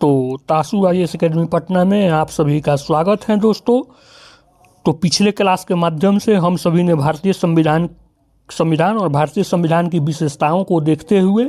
दोस्तों, तासु IAS academy Patna में आप सभी का स्वागत है। दोस्तों, तो पिछले क्लास के माध्यम से हम सभी ने भारतीय संविधान और भारतीय संविधान की विशेषताओं को देखते हुए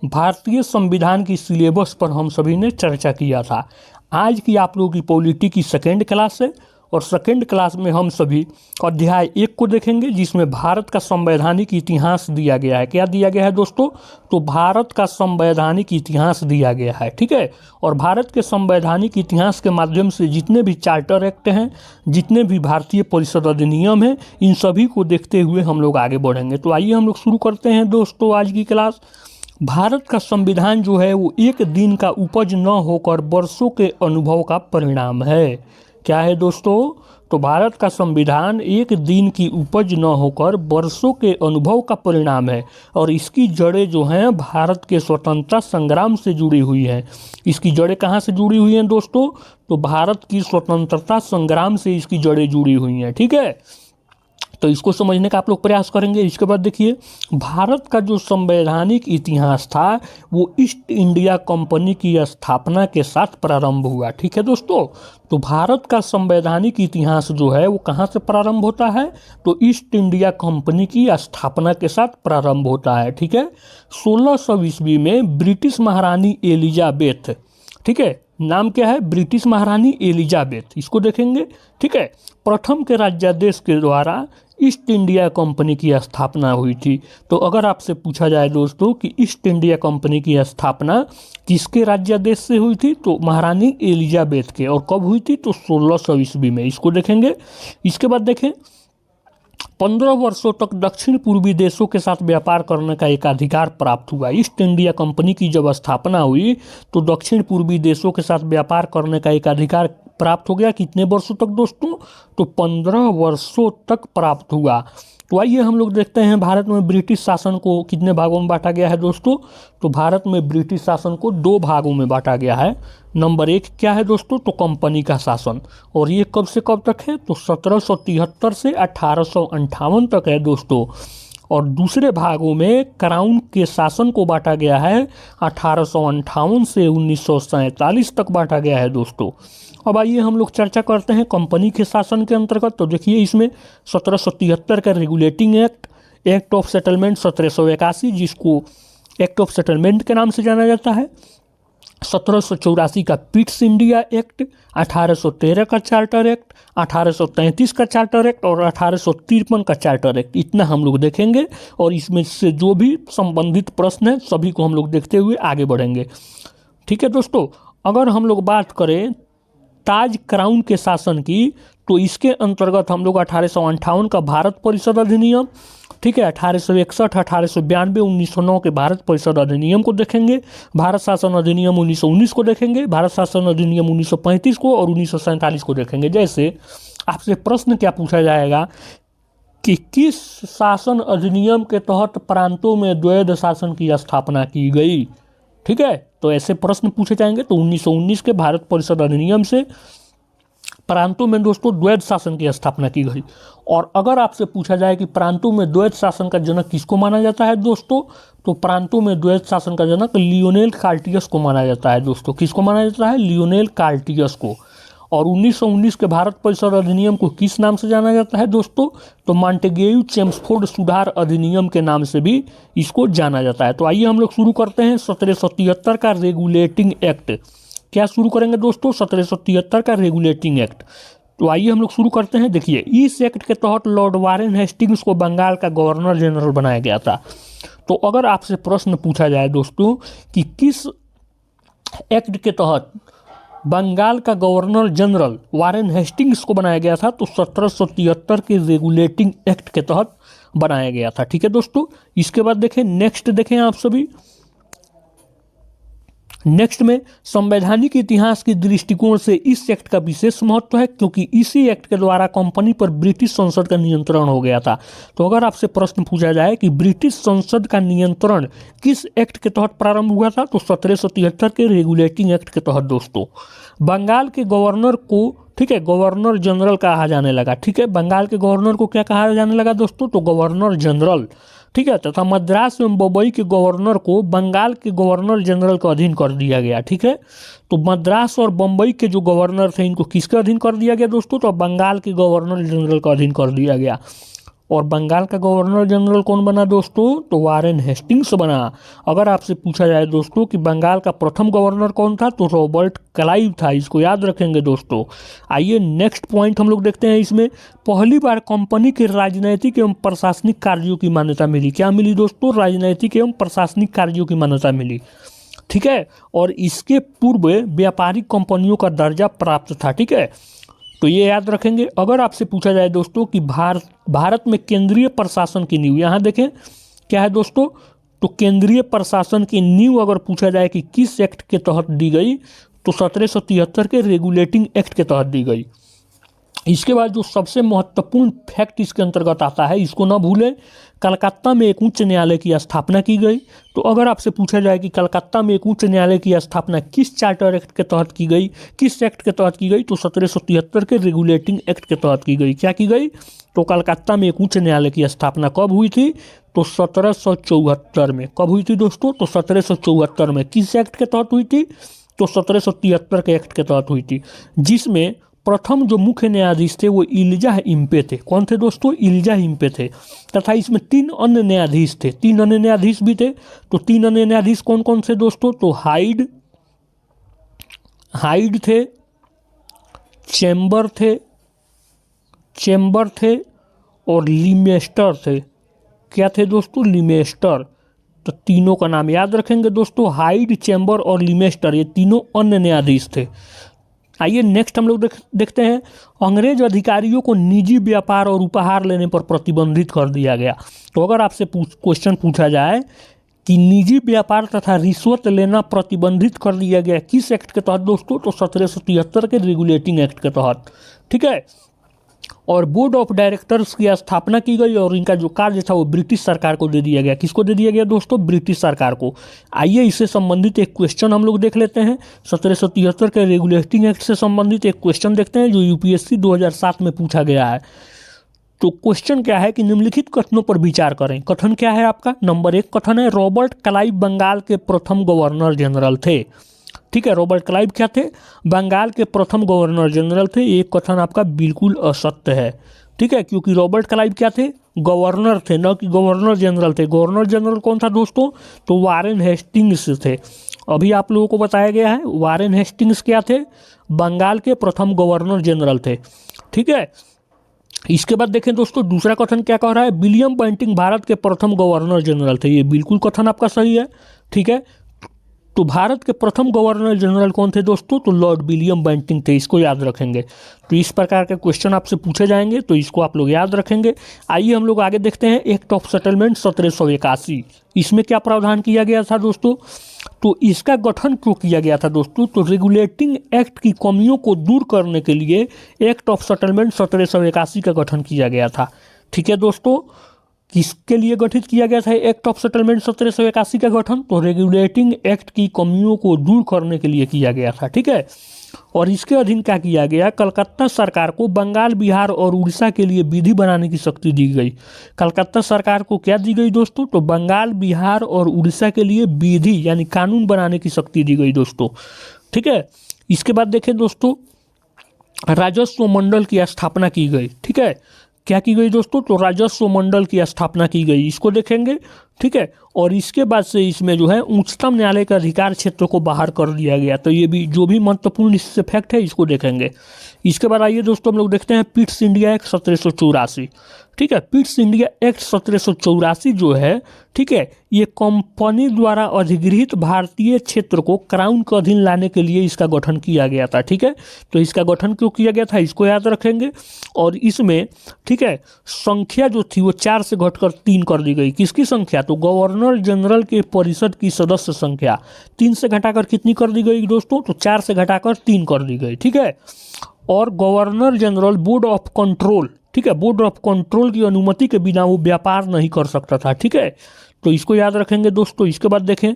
भारतीय संविधान की सिलेबस पर हम सभी ने चर्चा किया था। आज की आप लोगों की पॉलिटी की सेकेंड क्लास है और सेकेंड क्लास में हम सभी अध्याय 1 को देखेंगे, जिसमें भारत का संवैधानिक इतिहास दिया गया है। क्या दिया गया है दोस्तों? तो भारत का संवैधानिक इतिहास दिया गया है, ठीक है। और भारत के संवैधानिक इतिहास के माध्यम से जितने भी चार्टर एक्ट हैं, जितने भी भारतीय परिषद अधिनियम हैं, इन सभी को देखते हुए हम लोग आगे बढ़ेंगे। तो आइए हम लोग शुरू करते हैं दोस्तों आज की क्लास। भारत का संविधान जो है वो एक दिन का उपज न होकर वर्षों के अनुभव का परिणाम है। क्या है दोस्तों? तो भारत का संविधान एक दिन की उपज न होकर वर्षों के अनुभव का परिणाम है और इसकी जड़ें जो हैं भारत के स्वतंत्रता संग्राम से जुड़ी हुई हैं। इसकी जड़ें कहाँ से जुड़ी हुई हैं दोस्तों? तो भारत की स्वतंत्रता संग्राम से इसकी जड़ें जुड़ी हुई हैं, ठीक है। तो इसको समझने का आप लोग प्रयास करेंगे। इसके बाद देखिए, भारत का जो संवैधानिक इतिहास था वो ईस्ट इंडिया कंपनी की स्थापना के साथ प्रारंभ हुआ, ठीक है दोस्तों। तो भारत का संवैधानिक इतिहास जो है वो कहाँ से प्रारंभ होता है? तो ईस्ट इंडिया कंपनी की स्थापना के साथ प्रारंभ होता है, ठीक है। 1600 ईस्वी में ब्रिटिश महारानी एलिजाबेथ, ठीक है, नाम क्या है? ब्रिटिश महारानी एलिजाबेथ, इसको देखेंगे, ठीक है। प्रथम के राज्यादेश के द्वारा ईस्ट इंडिया कंपनी की स्थापना हुई थी। तो अगर आपसे पूछा जाए दोस्तों कि ईस्ट इंडिया कंपनी की स्थापना किसके राज्यादेश से हुई थी? तो महारानी एलिजाबेथ के। और कब हुई थी? तो 1600 ईस्वी में, इसको देखेंगे। इसके बाद देखें, 15 वर्षों तक दक्षिण पूर्वी देशों के साथ व्यापार करने का एक अधिकार प्राप्त हुआ। ईस्ट इंडिया कंपनी की जब स्थापना हुई तो दक्षिण पूर्वी देशों के साथ व्यापार करने का एक अधिकार प्राप्त हो गया। कितने वर्षों तक दोस्तों? तो 15 वर्षों तक प्राप्त हुआ। तो आइए हम लोग देखते हैं भारत में ब्रिटिश शासन को कितने भागों में बांटा गया है दोस्तों। तो भारत में ब्रिटिश शासन को 2 भागों में बांटा गया है। नंबर 1 क्या है दोस्तों? तो कंपनी का शासन, और ये कब से कब तक है? तो 1773 से 1858 तक है दोस्तों। और दूसरे भागों में क्राउन के शासन को बांटा गया है, 1858 से 1947 तक बांटा गया है दोस्तों। अब आइए हम लोग चर्चा करते हैं कंपनी के शासन के अंतर्गत। तो देखिए, इसमें 1773 का regulating act, act of settlement 1781, जिसको एक्ट ऑफ सेटलमेंट के नाम से जाना जाता है, 1784 का पिट्स इंडिया एक्ट, 1813 का चार्टर एक्ट, 1833 का चार्टर एक्ट और 1853 का चार्टर एक्ट। इतना हम लोग देखेंगे और इसमें से जो भी संबंधित प्रश्न है सभी को हम लोग देखते हुए आगे बढ़ेंगे, ठीक है दोस्तों। अगर हम लोग बात करें ताज क्राउन के शासन की, तो इसके अंतर्गत हम लोग 1858 का भारत परिषद अधिनियम, ठीक है, 1861, 1892, 1909 के भारत परिषद अधिनियम को देखेंगे, भारत शासन अधिनियम 1919 को देखेंगे, भारत शासन अधिनियम 1935 को और 1947 को देखेंगे। जैसे आपसे प्रश्न क्या पूछा जाएगा कि किस शासन अधिनियम के तहत प्रांतों में द्वैध शासन की स्थापना की गई, ठीक है। तो ऐसे प्रश्न पूछे जाएंगे। तो 1919 के भारत परिषद अधिनियम से प्रांतों में दोस्तों द्वैध शासन की स्थापना की गई। और अगर आपसे पूछा जाए कि प्रांतों में द्वैध शासन का जनक किसको माना जाता है दोस्तों, तो प्रांतों में द्वैध शासन का जनक लियोनेल कार्टियस को माना जाता है दोस्तों। किसको माना जाता है? लियोनेल कार्टियस को। और 1919 के भारत परिषद अधिनियम को किस नाम से जाना जाता है दोस्तों? तो मॉन्टेग्यू चेम्सफोर्ड सुधार अधिनियम के नाम से भी इसको जाना जाता है। तो आइए हम लोग शुरू करते हैं 1773 का रेगुलेटिंग एक्ट। क्या शुरू करेंगे दोस्तों? 1773 का रेगुलेटिंग एक्ट। तो आइए हम लोग शुरू करते हैं। देखिए, इस एक्ट के तहत लॉर्ड वारेन हेस्टिंग्स को बंगाल का गवर्नर जनरल बनाया गया था। तो अगर आपसे प्रश्न पूछा जाए दोस्तों कि किस एक्ट के तहत बंगाल का गवर्नर जनरल वारेन हेस्टिंग्स को बनाया गया था, तो 1773 के रेगुलेटिंग एक्ट के तहत बनाया गया था, ठीक है दोस्तों। इसके बाद देखें, नेक्स्ट देखें आप सभी। नेक्स्ट में संवैधानिक इतिहास के दृष्टिकोण से इस एक्ट का विशेष महत्व है, क्योंकि इसी एक्ट के द्वारा कंपनी पर ब्रिटिश संसद का नियंत्रण हो गया था। तो अगर आपसे प्रश्न पूछा जाए कि ब्रिटिश संसद का नियंत्रण किस एक्ट के तहत प्रारंभ हुआ था, तो 1773 के रेगुलेटिंग एक्ट के तहत दोस्तों। बंगाल के गवर्नर को ठीक है, गवर्नर जनरल कहा जाने लगा। ठीक है, बंगाल के गवर्नर को क्या कहा जाने लगा दोस्तों, तो गवर्नर जनरल। ठीक है, तथा मद्रास एवं बम्बई के गवर्नर को बंगाल के गवर्नर जनरल का अधीन कर दिया गया। ठीक है, तो मद्रास और बम्बई के जो गवर्नर थे इनको किसके अधीन कर दिया गया दोस्तों, तो बंगाल के गवर्नर जनरल का अधीन कर दिया गया। और बंगाल का गवर्नर जनरल कौन बना दोस्तों, तो वारेन हेस्टिंग्स बना। अगर आपसे पूछा जाए दोस्तों कि बंगाल का प्रथम गवर्नर कौन था, तो रॉबर्ट क्लाइव था। इसको याद रखेंगे दोस्तों। आइए नेक्स्ट पॉइंट हम लोग देखते हैं। इसमें पहली बार कंपनी के राजनैतिक एवं प्रशासनिक कार्यों की मान्यता मिली। क्या मिली दोस्तों, राजनैतिक एवं प्रशासनिक कार्यों की मान्यता मिली। ठीक है, और इसके पूर्व व्यापारिक कंपनियों का दर्जा प्राप्त था। ठीक है, तो ये याद रखेंगे। अगर आपसे पूछा जाए दोस्तों कि भारत में केंद्रीय प्रशासन की नींव, यहाँ देखें क्या है दोस्तों, तो केंद्रीय प्रशासन की नींव अगर पूछा जाए कि किस एक्ट के तहत दी गई, तो 1773 के रेगुलेटिंग एक्ट के तहत दी गई। इसके बाद जो सबसे महत्वपूर्ण फैक्ट इसके अंतर्गत आता है, इसको ना भूलें, कलकत्ता में एक उच्च न्यायालय की स्थापना की गई। तो अगर आपसे पूछा जाए कि कलकत्ता में एक उच्च न्यायालय की स्थापना किस चार्टर एक्ट के तहत की गई, किस एक्ट के तहत की गई, तो 1773 के रेगुलेटिंग एक्ट के तहत की गई। क्या की गई, तो कलकत्ता में एक उच्च न्यायालय की स्थापना कब हुई थी, तो 1774 में। कब हुई थी दोस्तों, तो 1774 में। किस एक्ट के तहत हुई थी, तो 1773 के एक्ट के तहत हुई थी, जिसमें प्रथम जो मुख्य न्यायाधीश थे वो इलिजाह इम्पे थे। कौन थे दोस्तों, इलिजाह इम्पे थे। तथा इसमें 3 अन्य न्यायाधीश थे, 3 अन्य न्यायाधीश भी थे। तो 3 अन्य न्यायाधीश कौन कौन से दोस्तों, तो हाइड थे, चेम्बर थे और लिमेस्टर थे। क्या थे दोस्तों, लिमेस्टर। तो तीनों का नाम याद रखेंगे दोस्तों, हाइड, चेम्बर और लिमेस्टर, ये तीनों अन्य न्यायाधीश थे। आइए नेक्स्ट हम लोग देखते हैं। अंग्रेज अधिकारियों को निजी व्यापार और उपहार लेने पर प्रतिबंधित कर दिया गया। तो अगर आपसे क्वेश्चन पूछा जाए कि निजी व्यापार तथा रिश्वत लेना प्रतिबंधित कर दिया गया किस एक्ट के तहत दोस्तों, तो 1773 के रेगुलेटिंग एक्ट के तहत। ठीक है, और बोर्ड ऑफ डायरेक्टर्स की स्थापना की गई और इनका जो कार्य था वो ब्रिटिश सरकार को दे दिया गया। किसको दे दिया गया दोस्तों, ब्रिटिश सरकार को। आइए इससे संबंधित एक क्वेश्चन हम लोग देख लेते हैं। 1773 के रेगुलेटिंग एक्ट से संबंधित एक क्वेश्चन देखते हैं जो यूपीएससी 2007 में पूछा गया है। तो क्वेश्चन क्या है कि निम्नलिखित कथनों पर विचार करें। कथन क्या है आपका, नंबर 1 कथन है रॉबर्ट क्लाइव बंगाल के प्रथम गवर्नर जनरल थे। ठीक है, रॉबर्ट क्लाइव क्या थे, बंगाल के प्रथम गवर्नर जनरल थे। एक कथन आपका बिल्कुल असत्य है। ठीक है, क्योंकि रॉबर्ट क्लाइव क्या थे, गवर्नर थे, न कि गवर्नर जनरल थे। गवर्नर जनरल कौन था दोस्तों, तो वारेन हेस्टिंग्स थे। अभी आप लोगों को बताया गया है वारेन हेस्टिंग्स क्या थे, बंगाल के प्रथम गवर्नर जनरल थे। ठीक है, इसके बाद देखें दोस्तों दूसरा कथन क्या कह रहा है, विलियम बेंटिंग भारत के प्रथम गवर्नर जनरल थे। ये बिल्कुल कथन आपका सही है। ठीक है, तो भारत के प्रथम गवर्नर जनरल कौन थे दोस्तों, तो लॉर्ड विलियम बेंटिंग थे। इसको याद रखेंगे। तो इस प्रकार के क्वेश्चन आपसे पूछे जाएंगे, तो इसको आप लोग याद रखेंगे। आइए हम लोग आगे देखते हैं। एक्ट ऑफ सेटलमेंट 1781, इसमें क्या प्रावधान किया गया था दोस्तों, तो इसका गठन क्यों किया गया था दोस्तों, तो रेगुलेटिंग एक्ट की कमियों को दूर करने के लिए एक्ट ऑफ सेटलमेंट 1781 का गठन किया गया था। ठीक है दोस्तों, किसके लिए गठित किया गया था एक्ट ऑफ सेटलमेंट 1781 का गठन, तो रेगुलेटिंग एक्ट की कमियों को दूर करने के लिए किया गया था। ठीक है, और इसके अधीन क्या किया गया, कलकत्ता सरकार को बंगाल, बिहार और उड़ीसा के लिए विधि बनाने की शक्ति दी गई। कलकत्ता सरकार को क्या दी गई दोस्तों, तो बंगाल, बिहार और उड़ीसा के लिए विधि यानी कानून बनाने की शक्ति दी गई दोस्तों। ठीक है, इसके बाद देखें दोस्तों, राजस्व मंडल की स्थापना की गई। ठीक है, क्या की गई दोस्तों, तो राजस्व मंडल की स्थापना की गई। इसको देखेंगे। ठीक है, और इसके बाद से इसमें जो है उच्चतम न्यायालय का अधिकार क्षेत्र को बाहर कर दिया गया। तो ये भी जो भी महत्वपूर्ण इससे फैक्ट है इसको देखेंगे। इसके बाद आइए दोस्तों हम लोग देखते हैं पिट्स इंडिया एक्ट 1784। ठीक है, पिट्स इंडिया एक्ट 1784 जो है, ठीक है, ये कंपनी द्वारा अधिगृहित भारतीय क्षेत्र को क्राउन के अधीन लाने के लिए इसका गठन किया गया था। ठीक है, तो इसका गठन क्यों किया गया था इसको याद रखेंगे। और इसमें ठीक है संख्या जो थी वो 4 से घटकर 3 कर दी गई। किसकी संख्या, तो गवर्नर जनरल के परिषद की सदस्य संख्या 3 से घटाकर कितनी कर दी गई दोस्तों, तो 4 से घटाकर 3 कर दी गई। ठीक है, और governor general board of control, ठीक है, बोर्ड ऑफ कंट्रोल की अनुमति के बिना वो व्यापार नहीं कर सकता था। ठीक है, तो इसको याद रखेंगे दोस्तों। इसके बाद देखें,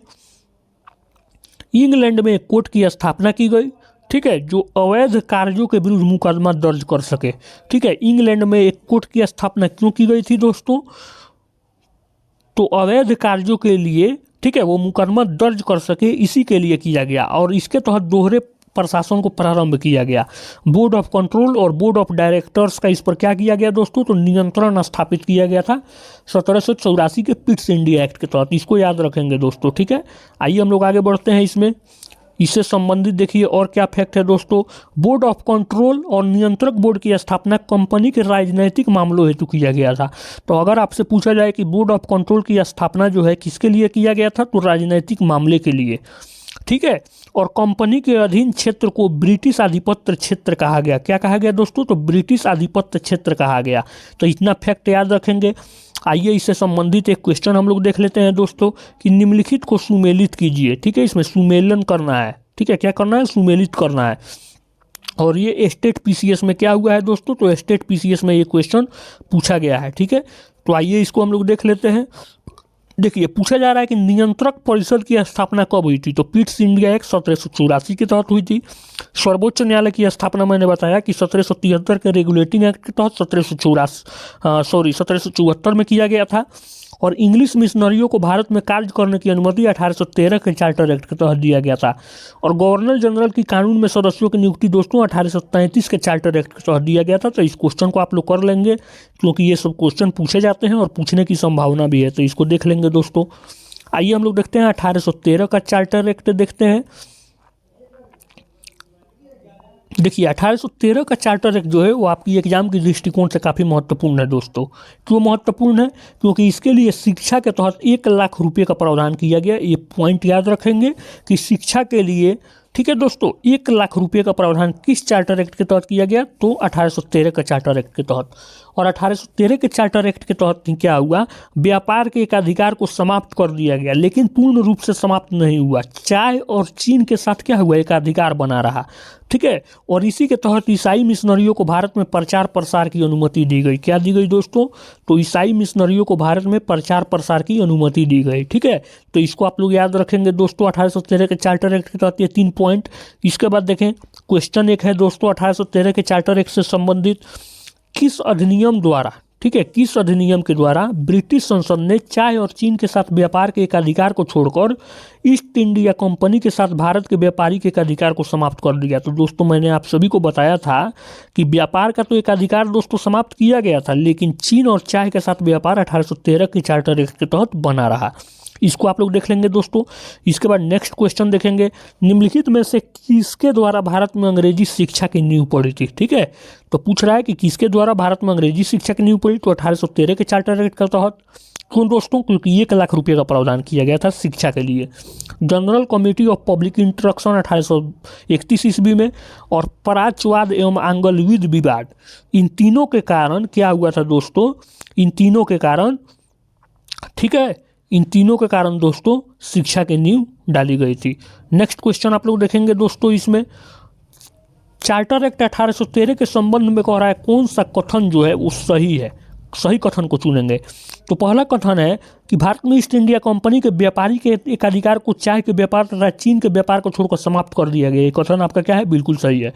इंग्लैंड में एक कोर्ट की स्थापना की गई। ठीक है, जो अवैध कार्यों के विरुद्ध मुकदमा दर्ज कर सके। ठीक है, इंग्लैंड में एक कोर्ट की स्थापना क्यों की गई थी दोस्तों? तो अवैध कार्यों के लिए, ठीक है, वो मुकदमा दर्ज कर सके, इसी के लिए किया गया। और इसके तहत दोहरे प्रशासन को प्रारंभ किया गया। बोर्ड ऑफ कंट्रोल और बोर्ड ऑफ डायरेक्टर्स का इस पर क्या किया गया दोस्तों? तो नियंत्रण स्थापित किया गया था 1784 के पिट्स इंडिया एक्ट के तहत। इसको याद रखेंगे दोस्तों। ठीक है, आइए हम लोग आगे बढ़ते हैं। इसमें इससे संबंधित देखिए और क्या फैक्ट है दोस्तों। बोर्ड ऑफ कंट्रोल और नियंत्रक बोर्ड की स्थापना कंपनी के राजनैतिक मामलों हेतु किया गया था। तो अगर आपसे पूछा जाए कि बोर्ड ऑफ कंट्रोल की स्थापना जो है किसके लिए किया गया था, तो राजनैतिक मामले के लिए। ठीक है, और कंपनी के अधीन क्षेत्र को ब्रिटिश आधिपत्य क्षेत्र कहा गया। क्या कहा गया दोस्तों? तो ब्रिटिश आधिपत्य क्षेत्र कहा गया। तो इतना फैक्ट याद रखेंगे। आइए इससे संबंधित एक क्वेश्चन हम लोग देख लेते हैं दोस्तों कि निम्नलिखित को सुमेलित कीजिए। ठीक है, इसमें सुमेलन करना है। ठीक है, क्या करना है? सुमेलित करना है। और ये स्टेट पीसीएस में क्या हुआ है दोस्तों? तो स्टेट पीसीएस में ये क्वेश्चन पूछा गया है। ठीक है, तो आइए इसको हम लोग देख लेते हैं। देखिए, पूछा जा रहा है कि नियंत्रक परिषद की स्थापना कब हुई थी? तो पिट्स इंडिया एक्ट 1784 के तहत हुई थी। सर्वोच्च न्यायालय की स्थापना मैंने बताया कि 1773 के रेगुलेटिंग एक्ट के तहत 1774 में किया गया था। और इंग्लिश मिशनरियों को भारत में कार्य करने की अनुमति 1813 के चार्टर एक्ट के तहत दिया गया था। और गवर्नर जनरल की कानून में सदस्यों की नियुक्ति दोस्तों 1833 के चार्टर एक्ट के तहत दिया गया था। तो इस क्वेश्चन को आप लोग कर लेंगे, क्योंकि ये सब क्वेश्चन पूछे जाते हैं और पूछने की संभावना भी है, तो इसको देख लेंगे दोस्तों। आइए हम लोग देखते हैं 1813 का चार्टर एक्ट देखते हैं। देखिए, 1813 का चार्टर एक्ट जो है वो आपकी एग्जाम की दृष्टिकोण से काफ़ी महत्वपूर्ण है दोस्तों। क्यों महत्वपूर्ण है? क्योंकि इसके लिए शिक्षा के तहत 1 लाख रुपये का प्रावधान किया गया। ये पॉइंट याद रखेंगे कि शिक्षा के लिए, ठीक है दोस्तों, 1 लाख रुपये का प्रावधान किस चार्टर एक्ट के तहत किया गया? तो 1813 के चार्टर एक्ट के तहत। और 1813 के चार्टर एक्ट के तहत क्या हुआ? व्यापार के एक अधिकार को समाप्त कर दिया गया, लेकिन पूर्ण रूप से समाप्त नहीं हुआ। चाय और चीन के साथ क्या हुआ? एक अधिकार बना रहा। ठीक है, और इसी के तहत ईसाई मिशनरियों को भारत में प्रचार प्रसार की अनुमति दी गई। क्या दी गई दोस्तों? तो ईसाई मिशनरियों को भारत में प्रचार प्रसार की अनुमति दी गई। ठीक है, तो इसको आप लोग याद रखेंगे दोस्तों 1813 के चार्टर एक्ट के तहत ये 3 पॉइंट। इसके बाद देखें, क्वेश्चन एक है दोस्तों 1813 के चार्टर एक्ट से संबंधित किस अधिनियम द्वारा, ठीक है, किस अधिनियम के द्वारा ब्रिटिश संसद ने चाय और चीन के साथ व्यापार के एक अधिकार को छोड़कर ईस्ट इंडिया कंपनी के साथ भारत के व्यापारिक एक अधिकार को समाप्त कर दिया? तो दोस्तों मैंने आप सभी को बताया था कि व्यापार का तो एक अधिकार दोस्तों समाप्त किया गया था, लेकिन चीन और चाय के साथ व्यापार 1813 के चार्टर एक्ट के तहत बना रहा। इसको आप लोग देख लेंगे दोस्तों। इसके बाद नेक्स्ट क्वेश्चन देखेंगे, निम्नलिखित में से किसके द्वारा भारत में अंग्रेजी शिक्षा की नींव पड़ी थी? ठीक है, तो पूछ रहा है कि किसके द्वारा भारत में अंग्रेजी शिक्षा की नींव पड़ी? तो 1813 के चार्टर एक्ट के तहत। क्यों दोस्तों? क्योंकि 1 लाख रुपये का प्रावधान किया गया था शिक्षा के लिए। General committee of public instruction 1831 ईस्वी में। और प्राच्यवाद एवं आंग्लविद विवाद, इन तीनों के कारण क्या हुआ था दोस्तों? इन तीनों के कारण, ठीक है, इन तीनों के कारण दोस्तों शिक्षा की नींव डाली गई थी। नेक्स्ट क्वेश्चन आप लोग देखेंगे दोस्तों। इसमें चार्टर एक्ट 1813 के संबंध में कह रहा है कौन सा कथन जो है वो सही है? सही कथन को चुनेंगे। तो पहला कथन है कि भारत में ईस्ट इंडिया कंपनी के व्यापारी के एक अधिकार को चाय के व्यापार तथा चीन के व्यापार को छोड़कर समाप्त कर दिया गया। ये कथन आपका क्या है? बिल्कुल सही है।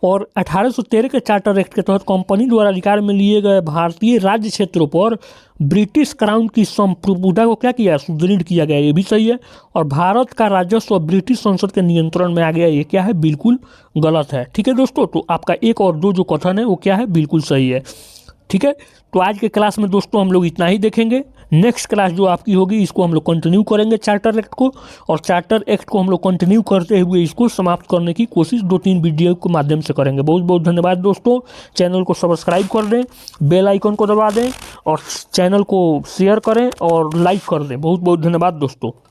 और 1813 के चार्टर एक्ट के तहत कंपनी द्वारा अधिकार में लिए गए भारतीय राज्य क्षेत्रों पर ब्रिटिश क्राउन की संप्रभुता को क्या किया? सुदृढ़ किया गया। ये भी सही है। और भारत का राजस्व ब्रिटिश संसद के नियंत्रण में आ गया। ये क्या है? बिल्कुल गलत है। ठीक है दोस्तों, तो आपका 1 और 2 जो कथन है वो क्या है? बिल्कुल सही है। ठीक है, तो आज के क्लास में दोस्तों हम लोग इतना ही देखेंगे। नेक्स्ट क्लास जो आपकी होगी इसको हम लोग कंटिन्यू करेंगे चार्टर एक्ट को, और चार्टर एक्ट को हम लोग कंटिन्यू करते हुए इसको समाप्त करने की कोशिश 2-3 वीडियो के माध्यम से करेंगे। बहुत बहुत धन्यवाद दोस्तों। चैनल को सब्सक्राइब कर दें, बेल आइकन को दबा दें और चैनल को शेयर करें और लाइक कर दें। बहुत बहुत धन्यवाद दोस्तों।